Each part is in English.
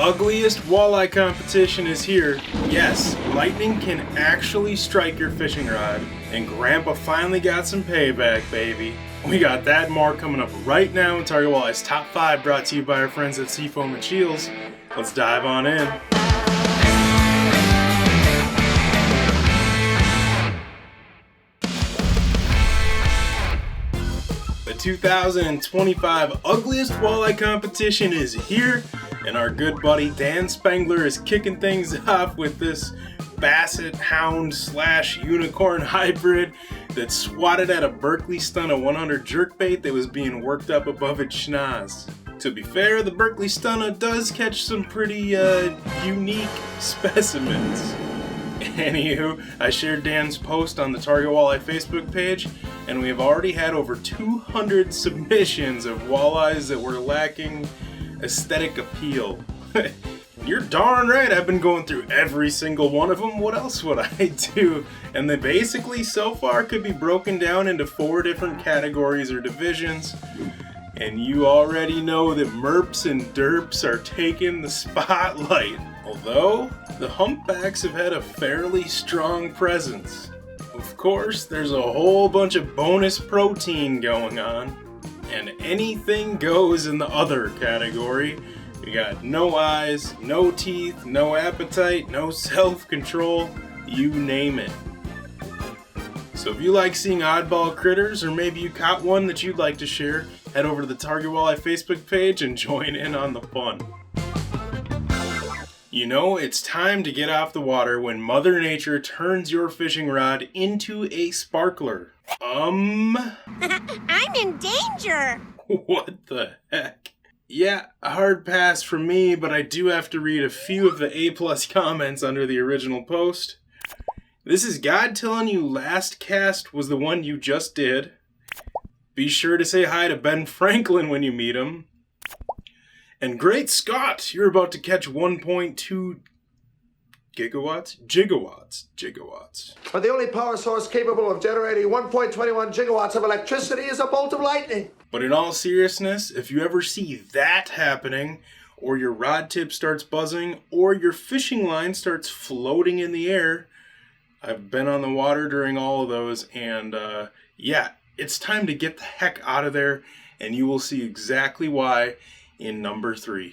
ugliest walleye competition is here. Yes, lightning can actually strike your fishing rod, and Grandpa finally got some payback, baby. We got that and more coming up right now in Target Walleye's Top 5, brought to you by our friends at Sea Foam and SCHEELS. Let's dive on in. The 2025 Ugliest Walleye Competition is here, and our good buddy Dan Spangler is kicking things off with this Basset Hound / Unicorn hybrid that swatted at a Berkeley Stunna 100 jerkbait that was being worked up above its schnoz. To be fair, the Berkeley Stunna does catch some pretty unique specimens. Anywho, I shared Dan's post on the Target Walleye Facebook page, and we have already had over 200 submissions of walleyes that were lacking aesthetic appeal. You're darn right, I've been going through every single one of them. What else would I do? And they basically, so far, could be broken down into 4 different categories or divisions. And you already know that Merps and Derps are taking the spotlight. Although, the humpbacks have had a fairly strong presence. Of course, there's a whole bunch of bonus protein going on. And anything goes in the other category. You got no eyes, no teeth, no appetite, no self-control, you name it. So if you like seeing oddball critters, or maybe you caught one that you'd like to share, head over to the Target Walleye Facebook page and join in on the fun. You know, it's time to get off the water when Mother Nature turns your fishing rod into a sparkler. I'm in danger! What the heck? Yeah, a hard pass from me, but I do have to read a few of the A+ comments under the original post. This is God telling you last cast was the one you just did. Be sure to say hi to Ben Franklin when you meet him. And great Scott, you're about to catch 1.2 gigawatts. But the only power source capable of generating 1.21 gigawatts of electricity is a bolt of lightning. But in all seriousness, if you ever see that happening, or your rod tip starts buzzing, or your fishing line starts floating in the air, I've been on the water during all of those, and yeah, it's time to get the heck out of there, and you will see exactly why in number 3.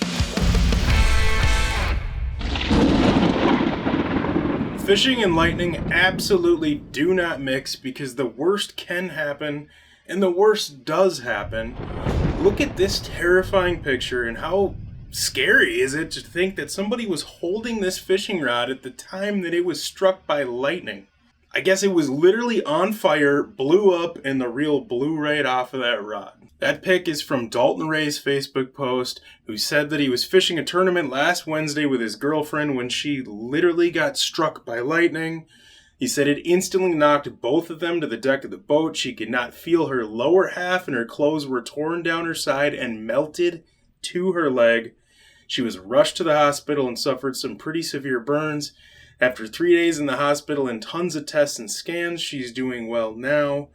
Fishing and lightning absolutely do not mix, because the worst can happen, and the worst does happen. Look at this terrifying picture, and how scary is it to think that somebody was holding this fishing rod at the time that it was struck by lightning. I guess it was literally on fire, blew up, and the reel blew right off of that rod. That pic is from Dalton Ray's Facebook post, who said that he was fishing a tournament last Wednesday with his girlfriend when she literally got struck by lightning. He said it instantly knocked both of them to the deck of the boat. She could not feel her lower half, and her clothes were torn down her side and melted to her leg. She was rushed to the hospital and suffered some pretty severe burns. After 3 days in the hospital and tons of tests and scans, she's doing well now.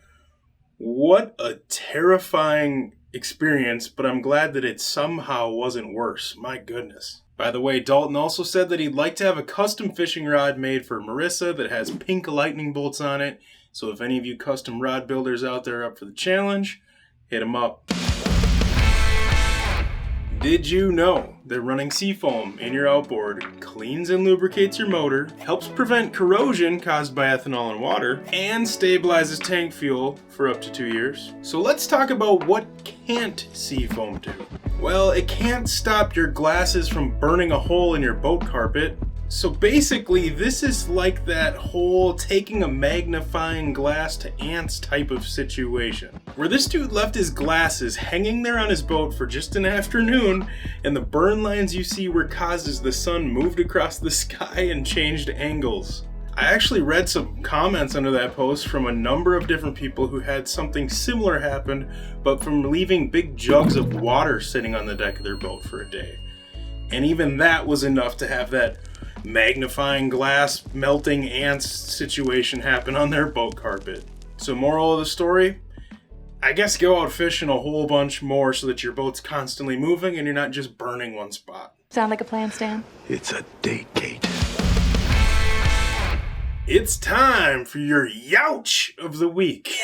What a terrifying experience, but I'm glad that it somehow wasn't worse. My goodness. By the way, Dalton also said that he'd like to have a custom fishing rod made for Marissa that has pink lightning bolts on it. So if any of you custom rod builders out there are up for the challenge, hit him up. Did you know that running Sea Foam in your outboard cleans and lubricates your motor, helps prevent corrosion caused by ethanol and water, and stabilizes tank fuel for up to 2 years? So let's talk about what can't Sea Foam do. Well, it can't stop your glasses from burning a hole in your boat carpet. So basically, this is like that whole taking a magnifying glass to ants type of situation, where this dude left his glasses hanging there on his boat for just an afternoon, and the burn lines you see were caused as the sun moved across the sky and changed angles. I actually read some comments under that post from a number of different people who had something similar happen, but from leaving big jugs of water sitting on the deck of their boat for a day. And even that was enough to have that magnifying glass melting ants situation happen on their boat carpet. So moral of the story, I guess go out fishing a whole bunch more so that your boat's constantly moving and you're not just burning one spot. Sound like a plan, Stan? It's a date, Kate. It's time for your Youch of the week.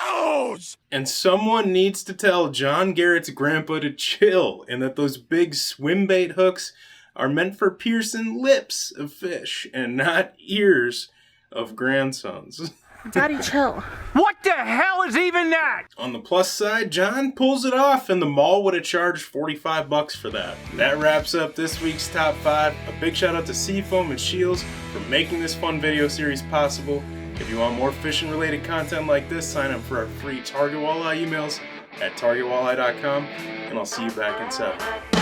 Ouch! And someone needs to tell John Garrett's grandpa to chill, and that those big swim bait hooks are meant for piercing lips of fish and not ears of grandsons. Daddy, chill. What the hell is even that? On the plus side, John pulls it off, and the mall would have charged $45 for that. That wraps up this week's Top 5. A big shout out to Sea Foam and SCHEELS for making this fun video series possible. If you want more fishing related content like this, sign up for our free Target Walleye emails at targetwalleye.com, and I'll see you back in 7.